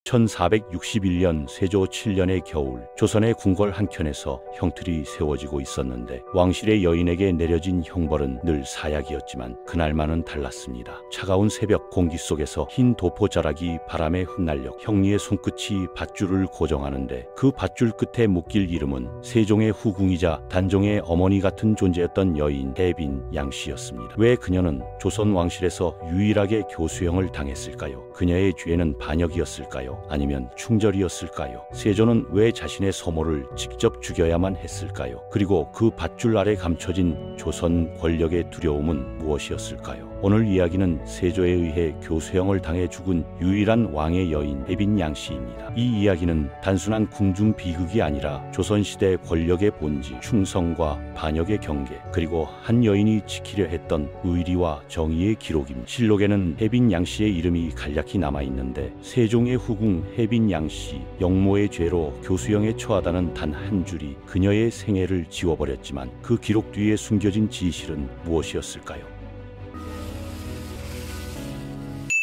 1461년 세조 7년의 겨울, 조선의 궁궐 한켠에서 형틀이 세워지고 있었는데 왕실의 여인에게 내려진 형벌은 늘 사약이었지만 그날만은 달랐습니다. 차가운 새벽 공기 속에서 흰 도포자락이 바람에 흩날려 형리의 손끝이 밧줄을 고정하는데 그 밧줄 끝에 묶일 이름은 세종의 후궁이자 단종의 어머니 같은 존재였던 여인 해빈 양씨였습니다. 왜 그녀는 조선 왕실에서 유일하게 교수형을 당했을까요? 그녀의 죄는 반역이었을까요? 아니면 충절이었을까요? 세조는 왜 자신의 서모를 직접 죽여야만 했을까요? 그리고 그 밧줄 아래 감춰진 조선 권력의 두려움은 무엇이었을까요? 오늘 이야기는 세조에 의해 교수형을 당해 죽은 유일한 왕의 여인 해빈 양씨입니다. 이 이야기는 단순한 궁중 비극이 아니라 조선시대 권력의 본질, 충성과 반역의 경계, 그리고 한 여인이 지키려 했던 의리와 정의의 기록입니다. 실록에는 해빈 양씨의 이름이 간략히 남아있는데 세종의 후궁 해빈 양씨 영모의 죄로 교수형에 처하다는 단 한 줄이 그녀의 생애를 지워버렸지만 그 기록 뒤에 숨겨진 진실은 무엇이었을까요?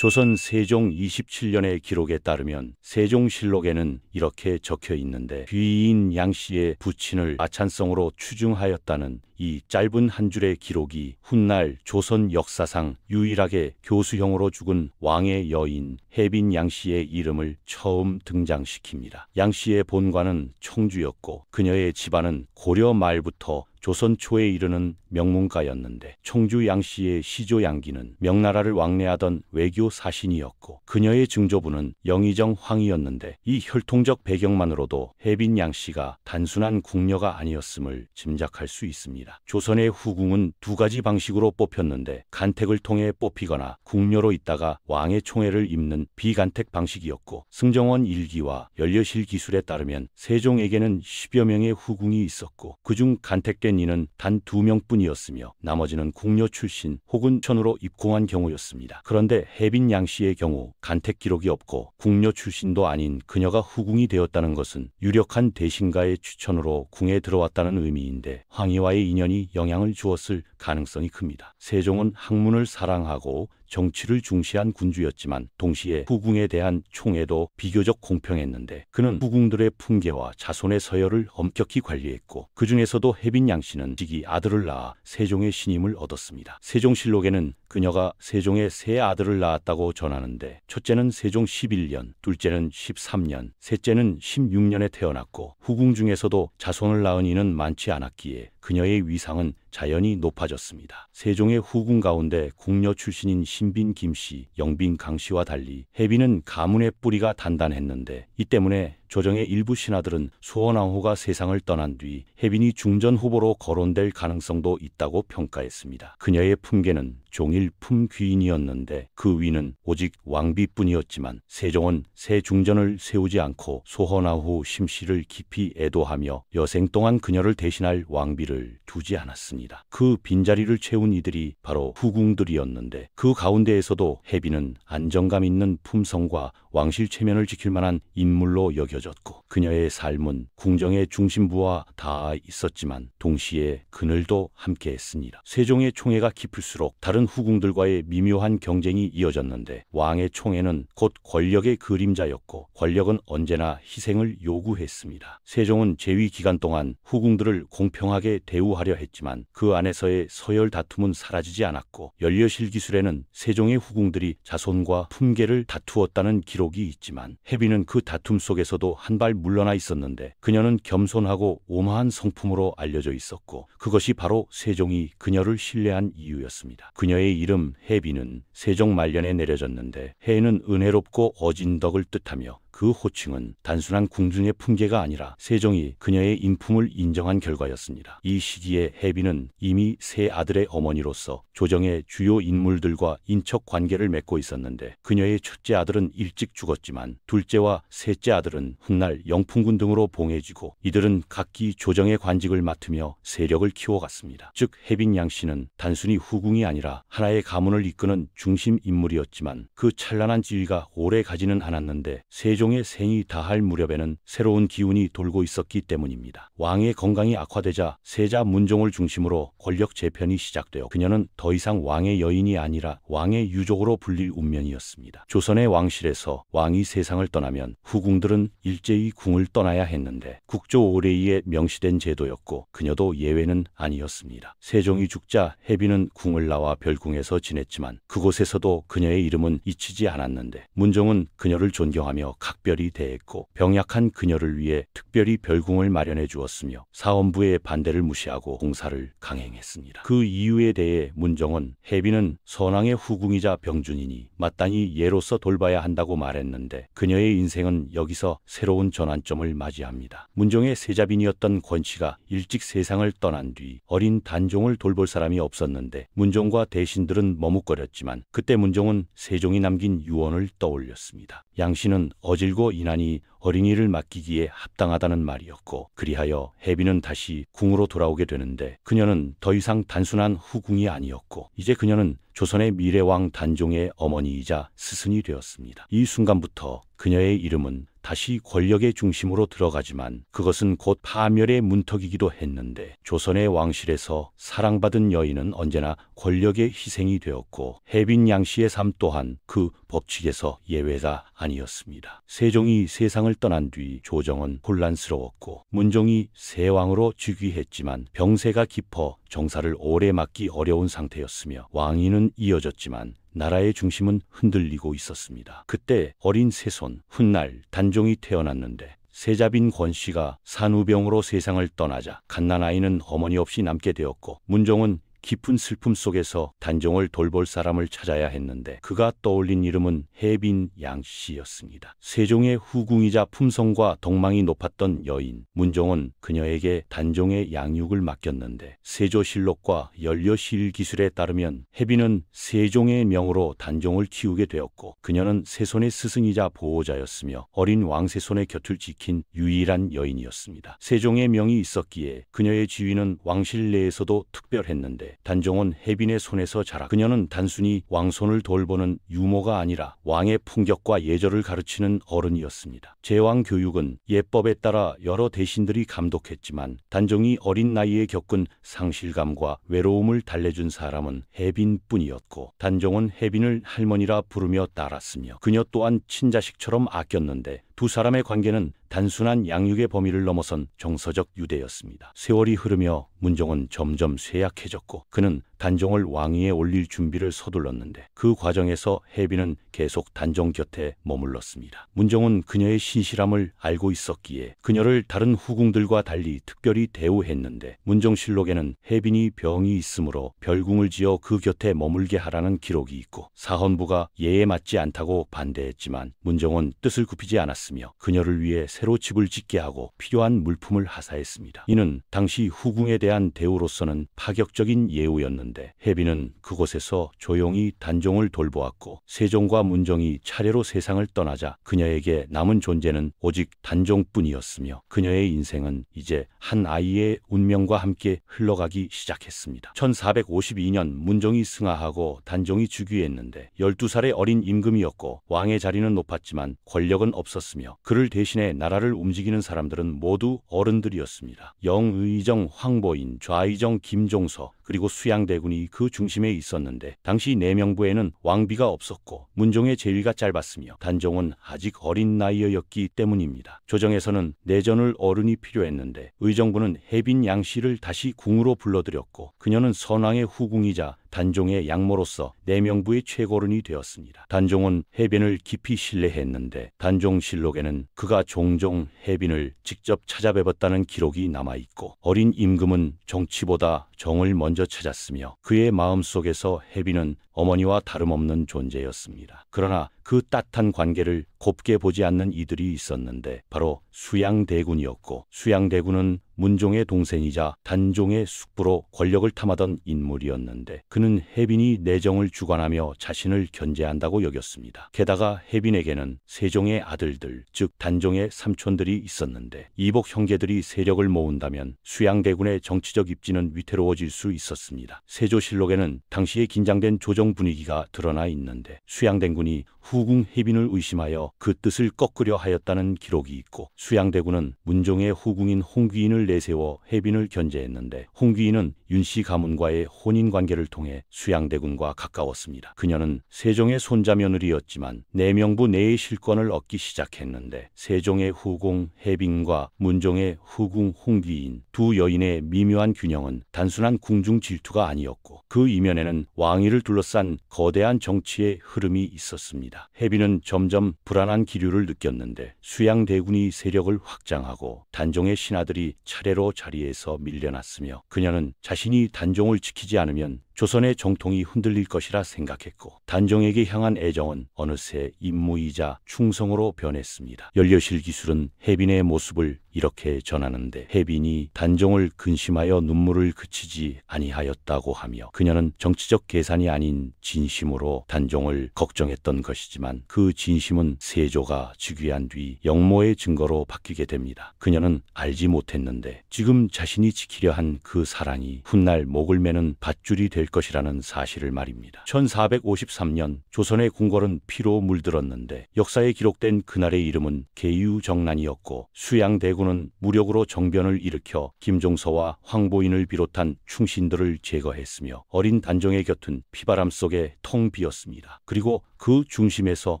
조선 세종 27년의 기록에 따르면 세종실록에는 이렇게 적혀 있는데 귀인 양씨의 부친을 아찬성으로 추중하였다는 이 짧은 한 줄의 기록이 훗날 조선 역사상 유일하게 교수형으로 죽은 왕의 여인 해빈 양씨의 이름을 처음 등장시킵니다. 양씨의 본관은 청주였고 그녀의 집안은 고려 말부터 조선 초에 이르는 명문가였는데 청주 양씨의 시조 양기는 명나라를 왕래하던 외교 사신이었고 그녀의 증조부는 영의정 황이었는데 이 혈통적 배경만으로도 해빈 양씨가 단순한 궁녀가 아니었음을 짐작할 수 있습니다. 조선의 후궁은 두 가지 방식으로 뽑혔는데 간택을 통해 뽑히거나 궁녀로 있다가 왕의 총애를 입는 비간택 방식이었고 승정원 일기와 연려실 기술에 따르면 세종에게는 10여 명의 후궁이 있었고 그중 간택된 이는 단 2명뿐이었으며 나머지는 궁녀 출신 혹은 천으로 입궁한 경우였습니다. 그런데 해빈 양씨의 경우 간택 기록이 없고 궁녀 출신도 아닌 그녀가 후궁이 되었다는 것은 유력한 대신가의 추천으로 궁에 들어왔다는 의미인데 황희와의 인연이 영향을 주었을 가능성이 큽니다. 세종은 학문을 사랑하고 정치를 중시한 군주였지만 동시에 후궁에 대한 총애도 비교적 공평했는데 그는 후궁들의 풍계와 자손의 서열을 엄격히 관리했고 그 중에서도 해빈 양씨는 직이 아들을 낳아 세종의 신임을 얻었습니다. 세종실록에는 그녀가 세종의 세 아들을 낳았다고 전하는데 첫째는 세종 11년, 둘째는 13년, 셋째는 16년에 태어났고 후궁 중에서도 자손을 낳은 이는 많지 않았기에 그녀의 위상은 자연히 높아졌습니다. 세종의 후궁 가운데 궁녀 출신인 신빈 김씨, 영빈 강씨와 달리 해빈은 가문의 뿌리가 단단했는데 이 때문에 조정의 일부 신하들은 수원왕후가 세상을 떠난 뒤 해빈이 중전 후보로 거론될 가능성도 있다고 평가했습니다. 그녀의 품계는 종일 품귀인이었는데 그 위는 오직 왕비뿐이었지만 세종은 새 중전을 세우지 않고 소헌왕후 심씨를 깊이 애도하며 여생 동안 그녀를 대신할 왕비를 두지 않았습니다. 그 빈자리를 채운 이들이 바로 후궁들이었는데 그 가운데에서도 해빈은 안정감 있는 품성과 왕실 체면을 지킬 만한 인물로 여겨졌고 그녀의 삶은 궁정의 중심부와 닿아 있었지만 동시에 그늘도 함께했습니다. 세종의 총애가 깊을수록 다른 후궁들과의 미묘한 경쟁이 이어졌는데 왕의 총애는 곧 권력의 그림자였고 권력은 언제나 희생을 요구했습니다. 세종은 재위 기간 동안 후궁들을 공평하게 대우하려 했지만 그 안에서의 서열 다툼은 사라지지 않았고 연려실 기술에는 세종의 후궁들이 자손과 품계를 다투었다는 기록이 있지만 해빈은 그 다툼 속에서도 한 발 물러나 있었는데 그녀는 겸손하고 온화한 성품으로 알려져 있었고 그것이 바로 세종이 그녀를 신뢰한 이유였습니다. 그녀의 이름 해빈은 세종 말년에 내려졌는데 해는 은혜롭고 어진 덕을 뜻하며 그 호칭은 단순한 궁중의 품계가 아니라 세종이 그녀의 인품을 인정한 결과였습니다. 이 시기에 해빈은 이미 세 아들의 어머니로서 조정의 주요 인물들과 인척 관계를 맺고 있었는데 그녀의 첫째 아들은 일찍 죽었지만 둘째와 셋째 아들은 훗날 영풍군 등으로 봉해지고 이들은 각기 조정의 관직을 맡으며 세력을 키워갔습니다. 즉 해빈 양씨는 단순히 후궁이 아니라 하나의 가문을 이끄는 중심 인물이었지만 그 찬란한 지위가 오래 가지는 않았는데 세종의 생이 다할 무렵에는 새로운 기운이 돌고 있었기 때문입니다. 왕의 건강이 악화되자 세자 문종을 중심으로 권력 재편이 시작되어 그녀는 더 이상 왕의 여인이 아니라 왕의 유족으로 불릴 운명이었습니다. 조선의 왕실에서 왕이 세상을 떠나면 후궁들은 일제히 궁을 떠나야 했는데 국조 오레이에 명시된 제도였고 그녀도 예외는 아니었습니다. 세종이 죽자 해비는 궁을 나와 별궁에서 지냈지만 그곳에서도 그녀의 이름은 잊히지 않았는데 문종은 그녀를 존경하며 각별히 대했고 병약한 그녀를 위해 특별히 별궁을 마련해 주었으며 사원부의 반대를 무시하고 공사를 강행했습니다. 그 이유에 대해 문종은 해비는 선왕의 후궁이자 병준이니 마땅히 예로서 돌봐야 한다고 말했는데 그녀의 인생은 여기서 새로운 전환점을 맞이합니다. 문종의 세자빈이었던 권씨가 일찍 세상을 떠난 뒤 어린 단종을 돌볼 사람이 없었는데 문종과 대신들은 머뭇거렸지만 그때 문종은 세종이 남긴 유언을 떠올렸습니다. 양씨는 어질고 인하니 어린이를 맡기기에 합당하다는 말이었고 그리하여 해비는 다시 궁으로 돌아오게 되는데 그녀는 더 이상 단순한 후궁이 아니었고 이제 그녀는 조선의 미래왕 단종의 어머니이자 스승이 되었습니다. 이 순간부터 그녀의 이름은 다시 권력의 중심으로 들어가지만 그것은 곧 파멸의 문턱이기도 했는데 조선의 왕실에서 사랑받은 여인은 언제나 권력의 희생이 되었고 해빈 양씨의 삶 또한 그 법칙에서 예외가 아니었습니다. 세종이 세상을 떠난 뒤 조정은 혼란스러웠고 문종이 세왕으로 즉위했지만 병세가 깊어 정사를 오래 맡기 어려운 상태였으며 왕위는 이어졌지만 나라의 중심은 흔들리고 있었습니다. 그때 어린 세손 훗날 단종이 태어났는데 세자빈 권씨가 산후병으로 세상을 떠나자 갓난아이는 어머니 없이 남게 되었고 문종은 깊은 슬픔 속에서 단종을 돌볼 사람을 찾아야 했는데 그가 떠올린 이름은 해빈 양씨였습니다. 세종의 후궁이자 품성과 덕망이 높았던 여인 문종은 그녀에게 단종의 양육을 맡겼는데 세조실록과 연려시일기술에 따르면 해빈은 세종의 명으로 단종을 키우게 되었고 그녀는 세손의 스승이자 보호자였으며 어린 왕세손의 곁을 지킨 유일한 여인이었습니다. 세종의 명이 있었기에 그녀의 지위는 왕실 내에서도 특별했는데 단종은 해빈의 손에서 자라 그녀는 단순히 왕손을 돌보는 유모가 아니라 왕의 품격과 예절을 가르치는 어른이었습니다. 제왕 교육은 예법에 따라 여러 대신들이 감독했지만 단종이 어린 나이에 겪은 상실감과 외로움을 달래준 사람은 해빈뿐이었고 단종은 해빈을 할머니라 부르며 따랐으며 그녀 또한 친자식처럼 아꼈는데 두 사람의 관계는 단순한 양육의 범위를 넘어선 정서적 유대였습니다. 세월이 흐르며 문종은 점점 쇠약해졌고 그는 단종을 왕위에 올릴 준비를 서둘렀는데 그 과정에서 해빈은 계속 단종 곁에 머물렀습니다. 문종은 그녀의 신실함을 알고 있었기에 그녀를 다른 후궁들과 달리 특별히 대우했는데 문종실록에는 해빈이 병이 있으므로 별궁을 지어 그 곁에 머물게 하라는 기록이 있고 사헌부가 예에 맞지 않다고 반대했지만 문종은 뜻을 굽히지 않았으며 그녀를 위해 새로 집을 짓게 하고 필요한 물품을 하사했습니다. 이는 당시 후궁에 대한 대우로서는 파격적인 예우였는데 해빈은 그곳에서 조용히 단종을 돌보았고 세종과 문종이 차례로 세상을 떠나자 그녀에게 남은 존재는 오직 단종뿐이었으며 그녀의 인생은 이제 한 아이의 운명과 함께 흘러가기 시작했습니다. 1452년 문종이 승하하고 단종이 즉위했는데 12살의 어린 임금이었고 왕의 자리는 높았지만 권력은 없었으며 그를 대신해 나라를 움직이는 사람들은 모두 어른들이었습니다. 영의정 황보인, 좌의정 김종서, 그리고 수양대군이 그 중심에 있었는데 당시 내명부에는 왕비가 없었고 문종의 재위가 짧았으며 단종은 아직 어린 나이였기 때문입니다. 조정에서는 내전을 어른이 필요했는데 의정부는 해빈 양씨를 다시 궁으로 불러들였고 그녀는 선왕의 후궁이자 단종의 양모로서 내명부의 최고른이 되었습니다. 단종은 해빈을 깊이 신뢰했는데 단종실록에는 그가 종종 해빈을 직접 찾아뵈었다는 기록이 남아있고 어린 임금은 정치보다 정을 먼저 찾았으며 그의 마음속에서 해빈은 어머니와 다름없는 존재였습니다. 그러나 그 따뜻한 관계를 곱게 보지 않는 이들이 있었는데 바로 수양대군이었고 수양대군은 문종의 동생이자 단종의 숙부로 권력을 탐하던 인물이었는데 그는 해빈이 내정을 주관하며 자신을 견제한다고 여겼습니다. 게다가 해빈에게는 세종의 아들들, 즉 단종의 삼촌들이 있었는데 이복 형제들이 세력을 모은다면 수양대군의 정치적 입지는 위태로워질 수 있었습니다. 세조실록에는 당시에 긴장된 조정 분위기가 드러나 있는데 수양대군이 후궁 해빈을 의심하여 그 뜻을 꺾으려 하였다는 기록이 있고, 수양대군은 문종의 후궁인 홍귀인을 내세워 해빈을 견제했는데 홍귀인은 윤씨 가문과의 혼인관계를 통해 수양대군과 가까웠습니다. 그녀는 세종의 손자 며느리였지만 내명부 내의 실권을 얻기 시작했는데 세종의 후궁 해빈과 문종의 후궁 홍귀인 두 여인의 미묘한 균형은 단순한 궁중 질투가 아니었고 그 이면에는 왕위를 둘러싼 거대한 정치의 흐름이 있었습니다. 해빈은 점점 불안한 기류를 느꼈는데 수양대군이 세력을 확장하고 단종의 신하들이 차례로 자리에서 밀려났으며 그녀는 자신이 단종을 지키지 않으면 조선의 정통이 흔들릴 것이라 생각했고 단종에게 향한 애정은 어느새 임무이자 충성으로 변했습니다. 연려실 기술은 해빈의 모습을 이렇게 전하는데 해빈이 단종을 근심하여 눈물을 그치지 아니하였다고 하며 그녀는 정치적 계산이 아닌 진심으로 단종을 걱정했던 것이지만 그 진심은 세조가 즉위한 뒤 역모의 증거로 바뀌게 됩니다. 그녀는 알지 못했는데 지금 자신이 지키려 한 그 사랑이 훗날 목을 매는 밧줄이 될 것이라는 사실을 말입니다. 1453년 조선의 궁궐은 피로 물들었는데 역사에 기록된 그날의 이름은 계유정난이었고 수양대군은 무력으로 정변을 일으켜 김종서와 황보인을 비롯한 충신들을 제거했으며 어린 단종의 곁은 피바람 속에 텅 비었습니다. 그리고 그 중심에서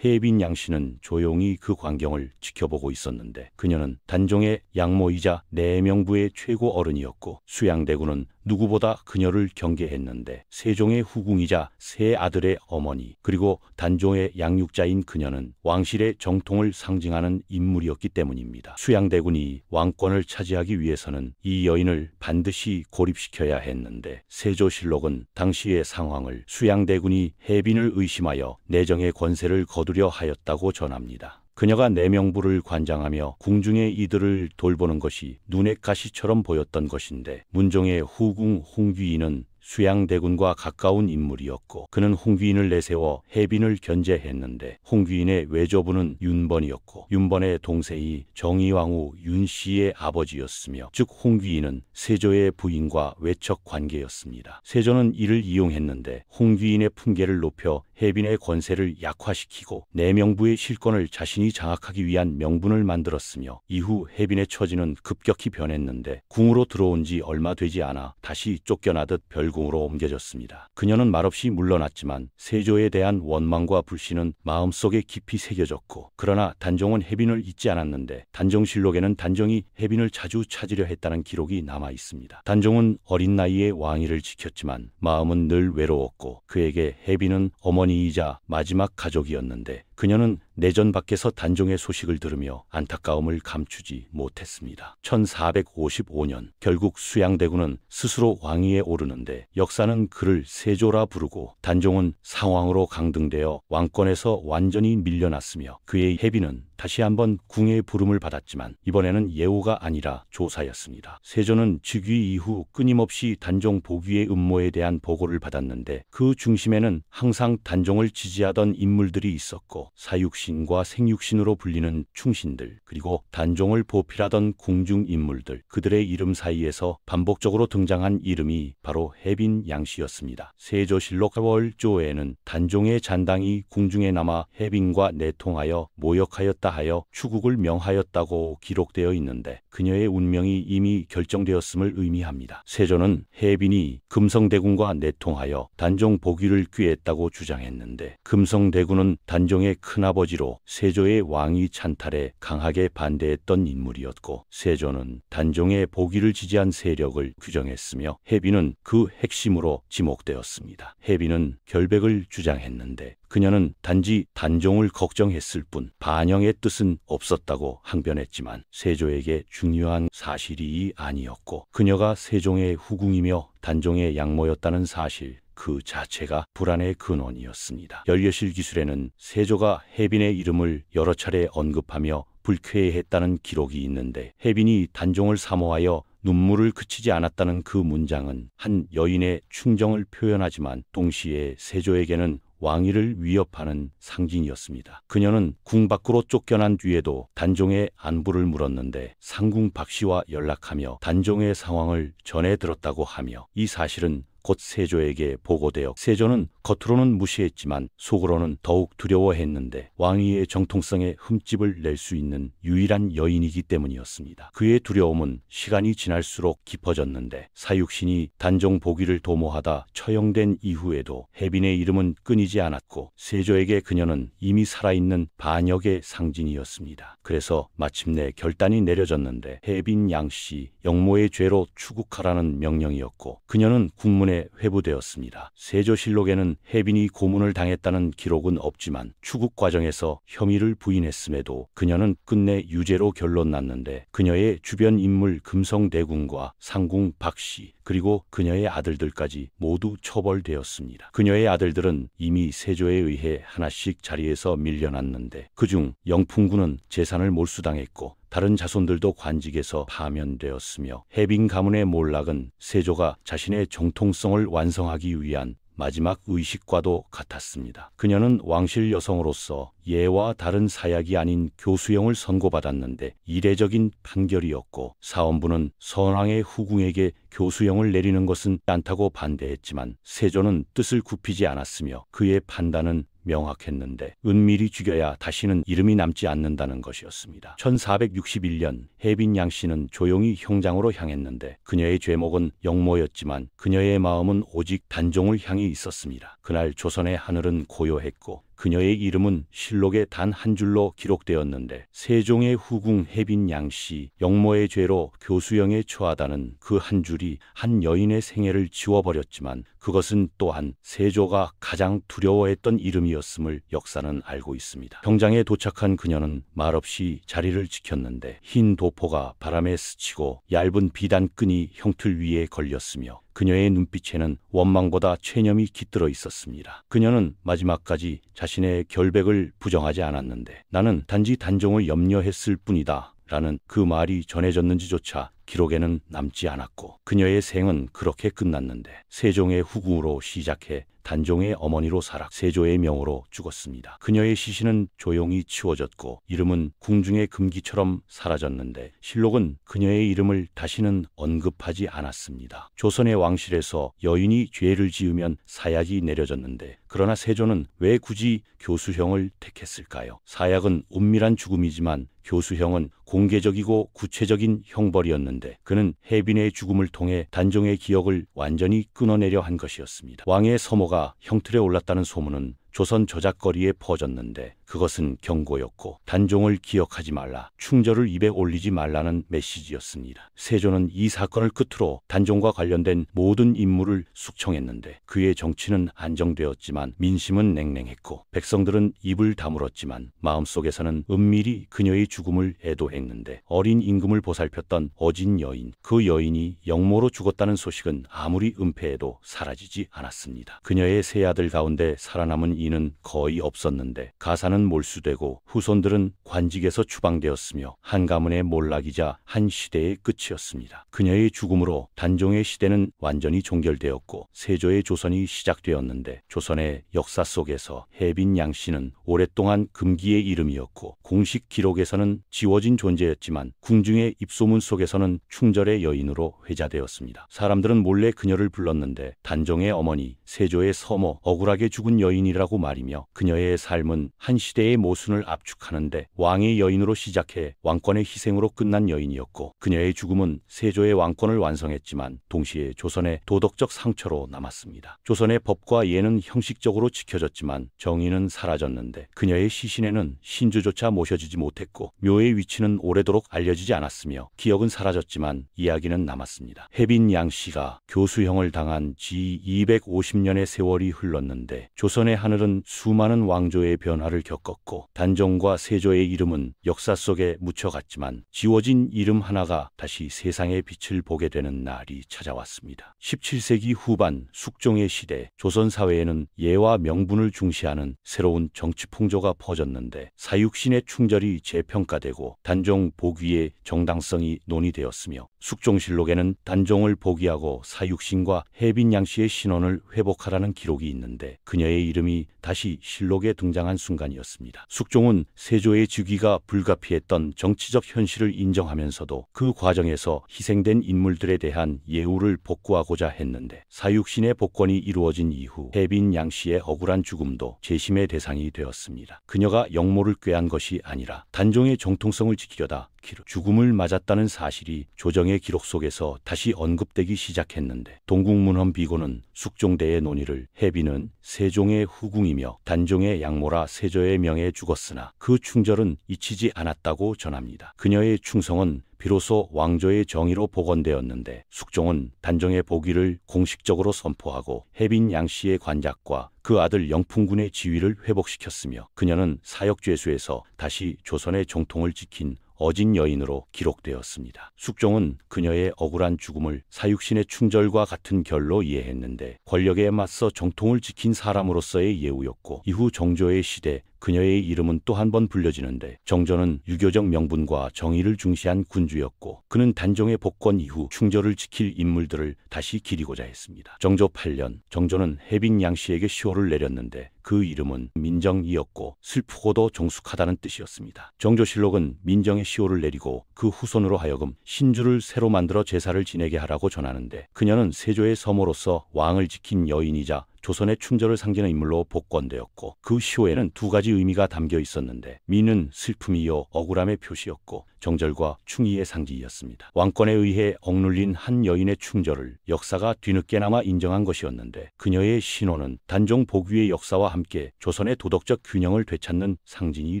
해빈 양씨는 조용히 그 광경을 지켜보고 있었는데 그녀는 단종의 양모이자 내명부의 최고 어른이었고 수양대군은 누구보다 그녀를 경계했는데 세종의 후궁이자 세 아들의 어머니 그리고 단종의 양육자인 그녀는 왕실의 정통을 상징하는 인물이었기 때문입니다. 수양대군이 왕권을 차지하기 위해서는 이 여인을 반드시 고립시켜야 했는데 세조실록은 당시의 상황을 수양대군이 해빈을 의심하여 내정의 권세를 거두려 하였다고 전합니다. 그녀가 내명부를 관장하며 궁중의 이들을 돌보는 것이 눈의 가시처럼 보였던 것인데 문종의 후궁 홍귀인은 수양대군과 가까운 인물이었고 그는 홍귀인을 내세워 해빈을 견제했는데 홍귀인의 외조부는 윤번이었고 윤번의 동생이 정의왕후 윤씨의 아버지였으며 즉 홍귀인은 세조의 부인과 외척 관계였습니다. 세조는 이를 이용했는데 홍귀인의 품계를 높여 해빈의 권세를 약화시키고 내명부의 실권을 자신이 장악하기 위한 명분을 만들었으며 이후 해빈의 처지는 급격히 변했는데 궁으로 들어온 지 얼마 되지 않아 다시 쫓겨나듯 별궁으로 옮겨졌습니다. 그녀는 말없이 물러났지만 세조에 대한 원망과 불신은 마음속에 깊이 새겨졌고 그러나 단종은 해빈을 잊지 않았는데 단종실록에는 단종이 해빈을 자주 찾으려 했다는 기록이 남아 있습니다. 단종은 어린 나이에 왕위를 지켰지만 마음은 늘 외로웠고 그에게 해빈은 어머니이자 마지막 가족이었는데 그녀는 내전 밖에서 단종의 소식을 들으며 안타까움을 감추지 못했습니다. 1455년 결국 수양대군은 스스로 왕위에 오르는데 역사는 그를 세조라 부르고 단종은 상왕으로 강등되어 왕권에서 완전히 밀려났으며 그의 해빈은 다시 한번 궁의 부름을 받았지만 이번에는 예우가 아니라 조사였습니다. 세조는 즉위 이후 끊임없이 단종 복위의 음모에 대한 보고를 받았는데 그 중심에는 항상 단종을 지지하던 인물들이 있었고 사육신과 생육신으로 불리는 충신들 그리고 단종을 보필하던 궁중 인물들 그들의 이름 사이에서 반복적으로 등장한 이름이 바로 해빈 양씨였습니다. 세조실록 4월조에는 단종의 잔당이 궁중에 남아 해빈과 내통하여 모욕하였다 하여 추국을 명하였다고 기록되어 있는데 그녀의 운명이 이미 결정되었음을 의미합니다. 세조는 해빈이 금성대군과 내통하여 단종 복위를 꾀했다고 주장했는데 금성대군은 단종의 큰아버지로 세조의 왕위 찬탈에 강하게 반대했던 인물이었고 세조는 단종의 복위를 지지한 세력을 규정했으며 해빈은 그 핵심으로 지목되었습니다. 해빈은 결백을 주장했는데 그녀는 단지 단종을 걱정했을 뿐 반영의 뜻은 없었다고 항변했지만 세조에게 중요한 사실이 아니었고 그녀가 세종의 후궁이며 단종의 양모였다는 사실 그 자체가 불안의 근원이었습니다. 연려실 기술에는 세조가 해빈의 이름을 여러 차례 언급하며 불쾌해했다는 기록이 있는데 해빈이 단종을 사모하여 눈물을 그치지 않았다는 그 문장은 한 여인의 충정을 표현하지만 동시에 세조에게는 왕위를 위협하는 상징이었습니다. 그녀는 궁 밖으로 쫓겨난 뒤에도 단종의 안부를 물었는데 상궁 박씨와 연락하며 단종의 상황을 전해 들었다고 하며 이 사실은 곧 세조에게 보고되어 세조는 겉으로는 무시했지만 속으로는 더욱 두려워했는데 왕위의 정통성에 흠집을 낼 수 있는 유일한 여인이기 때문이었습니다. 그의 두려움은 시간이 지날수록 깊어졌는데 사육신이 단종 보기를 도모하다 처형된 이후에도 혜빈의 이름은 끊이지 않았고 세조에게 그녀는 이미 살아있는 반역의 상징이었습니다. 그래서 마침내 결단이 내려졌는데 혜빈 양씨 영모의 죄로 추국하라는 명령이었고 그녀는 국문에 회부되었습니다. 세조실록에는 혜빈이 고문을 당했다는 기록은 없지만 추국 과정에서 혐의를 부인했음에도 그녀는 끝내 유죄로 결론났는데 그녀의 주변 인물 금성대군과 상궁 박씨 그리고 그녀의 아들들까지 모두 처벌되었습니다. 그녀의 아들들은 이미 세조에 의해 하나씩 자리에서 밀려났는데 그중 영풍군은 재산을 몰수당했고 다른 자손들도 관직에서 파면되었으며 혜빈 가문의 몰락은 세조가 자신의 정통성을 완성하기 위한 마지막 의식과도 같았습니다. 그녀는 왕실 여성으로서 예와 다른 사약이 아닌 교수형을 선고받았는데 이례적인 판결이었고 사원부는 선왕의 후궁에게 교수형을 내리는 것은 않다고 반대했지만 세조는 뜻을 굽히지 않았으며 그의 판단은 명확했는데 은밀히 죽여야 다시는 이름이 남지 않는다는 것이었습니다. 1461년 혜빈 양씨는 조용히 형장으로 향했는데 그녀의 죄목은 영모였지만 그녀의 마음은 오직 단종을 향해 있었습니다. 그날 조선의 하늘은 고요했고 그녀의 이름은 실록에 단 한 줄로 기록되었는데 세종의 후궁 혜빈 양씨 영모의 죄로 교수형에 처하다는 그 한 줄이 한 여인의 생애를 지워버렸지만 그것은 또한 세조가 가장 두려워했던 이름이었음을 역사는 알고 있습니다. 형장에 도착한 그녀는 말없이 자리를 지켰는데 흰 도포가 바람에 스치고 얇은 비단끈이 형틀 위에 걸렸으며 그녀의 눈빛에는 원망보다 체념이 깃들어 있었습니다. 그녀는 마지막까지 자신의 결백을 부정하지 않았는데 나는 단지 단종을 염려했을 뿐이다 라는 그 말이 전해졌는지조차 기록에는 남지 않았고 그녀의 생은 그렇게 끝났는데 세종의 후궁으로 시작해 단종의 어머니로 살아 세조의 명으로 죽었습니다. 그녀의 시신은 조용히 치워졌고 이름은 궁중의 금기처럼 사라졌는데 실록은 그녀의 이름을 다시는 언급하지 않았습니다. 조선의 왕실에서 여인이 죄를 지으면 사약이 내려졌는데 그러나 세조는 왜 굳이 교수형을 택했을까요? 사약은 은밀한 죽음이지만 교수형은 공개적이고 구체적인 형벌이었는데 그는 혜빈의 죽음을 통해 단종의 기억을 완전히 끊어내려 한 것이었습니다. 왕의 서모가 형틀에 올랐다는 소문은 조선 저작거리에 퍼졌는데 그것은 경고였고 단종을 기억하지 말라, 충절을 입에 올리지 말라는 메시지였습니다. 세조는 이 사건을 끝으로 단종과 관련된 모든 임무를 숙청했는데 그의 정치는 안정되었지만 민심은 냉랭했고 백성들은 입을 다물었지만 마음속에서는 은밀히 그녀의 죽음을 애도했는데 어린 임금을 보살폈던 어진 여인, 그 여인이 영모로 죽었다는 소식은 아무리 은폐해도 사라지지 않았습니다. 그녀의 세 아들 가운데 살아남은 이는 거의 없었는데 가사는 몰수되고 후손들은 관직에서 추방되었으며 한 가문의 몰락이자 한 시대의 끝이었습니다. 그녀의 죽음으로 단종의 시대는 완전히 종결되었고 세조의 조선이 시작되었는데 조선의 역사 속에서 혜빈 양씨는 오랫동안 금기의 이름이었고 공식 기록에서는 지워진 존재였지만 궁중의 입소문 속에서는 충절의 여인으로 회자되었습니다. 사람들은 몰래 그녀를 불렀는데 단종의 어머니, 세조의 서모, 억울하게 죽은 여인이라고 말이며 그녀의 삶은 한 시대의 모순을 압축하는데 왕의 여인으로 시작해 왕권의 희생으로 끝난 여인이었고 그녀의 죽음은 세조의 왕권을 완성했지만 동시에 조선의 도덕적 상처로 남았습니다. 조선의 법과 예는 형식적으로 지켜졌지만 정의는 사라졌는데 그녀의 시신에는 신주조차 모셔지지 못했고 묘의 위치는 오래도록 알려지지 않았으며 기억은 사라졌지만 이야기는 남았습니다. 혜빈 양씨가 교수형을 당한 지 250년의 세월이 흘렀는데 조선의 하늘은 수많은 왕조의 변화를 겪었고 단종과 세조의 이름은 역사 속에 묻혀갔지만 지워진 이름 하나가 다시 세상의 빛을 보게 되는 날이 찾아왔습니다. 17세기 후반 숙종의 시대 조선 사회에는 예와 명분을 중시하는 새로운 정치 풍조가 퍼졌는데 사육신의 충절이 재평가되고 단종 복위의 정당성이 논의되었으며 숙종실록에는 단종을 복위하고 사육신과 혜빈 양씨의 신원을 회복하라는 기록이 있는데 그녀의 이름이 다시 실록에 등장한 순간이었습니다. 순간이었습니다. 숙종은 세조의 즉위가 불가피했던 정치적 현실을 인정하면서도 그 과정에서 희생된 인물들에 대한 예우를 복구하고자 했는데 사육신의 복권이 이루어진 이후 해빈 양씨의 억울한 죽음도 재심의 대상이 되었습니다. 그녀가 영모를 꾀한 것이 아니라 단종의 정통성을 지키려다 죽음을 맞았다는 사실이 조정의 기록 속에서 다시 언급되기 시작했는데 동국문헌 비고는 숙종대의 논의를 해빈은 세종의 후궁이며 단종의 양모라 세조의 명예에 죽었으나 그 충절은 잊히지 않았다고 전합니다. 그녀의 충성은 비로소 왕조의 정의로 복원되었는데 숙종은 단종의 복위를 공식적으로 선포하고 해빈 양씨의 관작과 그 아들 영풍군의 지위를 회복시켰으며 그녀는 사역죄수에서 다시 조선의 정통을 지킨 어진 여인으로 기록되었습니다. 숙종은 그녀의 억울한 죽음을 사육신의 충절과 같은 결로 이해했는데 권력에 맞서 정통을 지킨 사람으로서의 예우였고 이후 정조의 시대 그녀의 이름은 또 한 번 불려지는데 정조는 유교적 명분과 정의를 중시한 군주였고 그는 단종의 복권 이후 충절을 지킬 인물들을 다시 기리고자 했습니다. 정조 8년 정조는 해빈 양씨에게 시호를 내렸는데 그 이름은 민정이었고 슬프고도 정숙하다는 뜻이었습니다. 정조실록은 민정의 시호를 내리고 그 후손으로 하여금 신주를 새로 만들어 제사를 지내게 하라고 전하는데 그녀는 세조의 서모로서 왕을 지킨 여인이자 조선의 충절을 상징하는 인물로 복권되었고 그 시호에는 두 가지 의미가 담겨 있었는데 미는 슬픔이요 억울함의 표시였고 정절과 충의의 상징이었습니다. 왕권에 의해 억눌린 한 여인의 충절을 역사가 뒤늦게나마 인정한 것이었는데 그녀의 신호는 단종 복위의 역사와 함께 조선의 도덕적 균형을 되찾는 상징이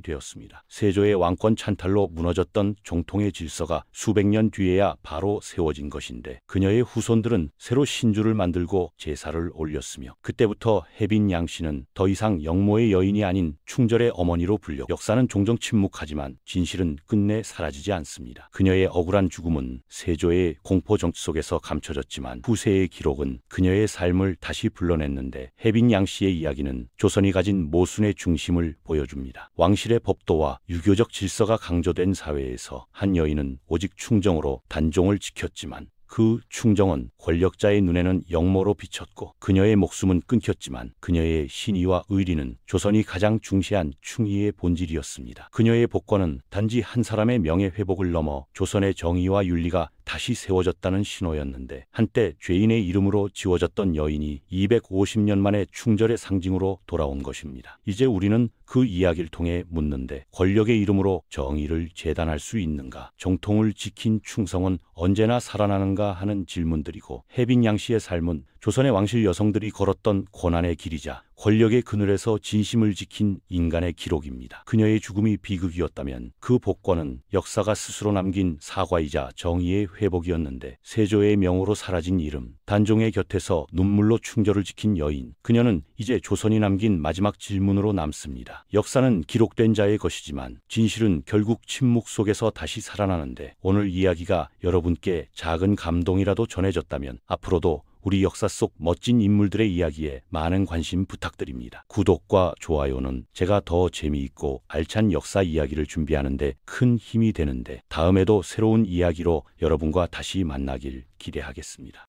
되었습니다. 세조의 왕권 찬탈로 무너졌던 정통의 질서가 수백 년 뒤에야 바로 세워진 것인데 그녀의 후손들은 새로 신주를 만들고 제사를 올렸으며 그때부터 해빈 양씨는 더 이상 영모의 여인이 아닌 충절의 어머니로 불려 역사는 종종 침묵하지만 진실은 끝내 사라지지 않습니다. 그녀의 억울한 죽음은 세조의 공포 정치 속에서 감춰졌지만 후세의 기록은 그녀의 삶을 다시 불러냈는데 해빈 양씨의 이야기는 조선이 가진 모순의 중심을 보여줍니다. 왕실의 법도와 유교적 질서가 강조된 사회에서 한 여인은 오직 충정으로 단종을 지켰지만 그 충정은 권력자의 눈에는 영모로 비쳤고 그녀의 목숨은 끊겼지만 그녀의 신의와 의리는 조선이 가장 중시한 충의의 본질이었습니다. 그녀의 복권은 단지 한 사람의 명예회복을 넘어 조선의 정의와 윤리가 다시 세워졌다는 신호였는데 한때 죄인의 이름으로 지워졌던 여인이 250년 만에 충절의 상징으로 돌아온 것입니다. 이제 우리는 그 이야기를 통해 묻는데 권력의 이름으로 정의를 재단할 수 있는가? 정통을 지킨 충성은 언제나 살아나는가 하는 질문들이고 해빈 양씨의 삶은 조선의 왕실 여성들이 걸었던 고난의 길이자 권력의 그늘에서 진심을 지킨 인간의 기록입니다. 그녀의 죽음이 비극이었다면 그 복권은 역사가 스스로 남긴 사과이자 정의의 회복이었는데 세조의 명으로 사라진 이름, 단종의 곁에서 눈물로 충절을 지킨 여인, 그녀는 이제 조선이 남긴 마지막 질문으로 남습니다. 역사는 기록된 자의 것이지만 진실은 결국 침묵 속에서 다시 살아나는데 오늘 이야기가 여러분께 작은 감동이라도 전해졌다면 앞으로도 우리 역사 속 멋진 인물들의 이야기에 많은 관심 부탁드립니다. 구독과 좋아요는 제가 더 재미있고 알찬 역사 이야기를 준비하는 데 큰 힘이 되는데 다음에도 새로운 이야기로 여러분과 다시 만나길 기대하겠습니다.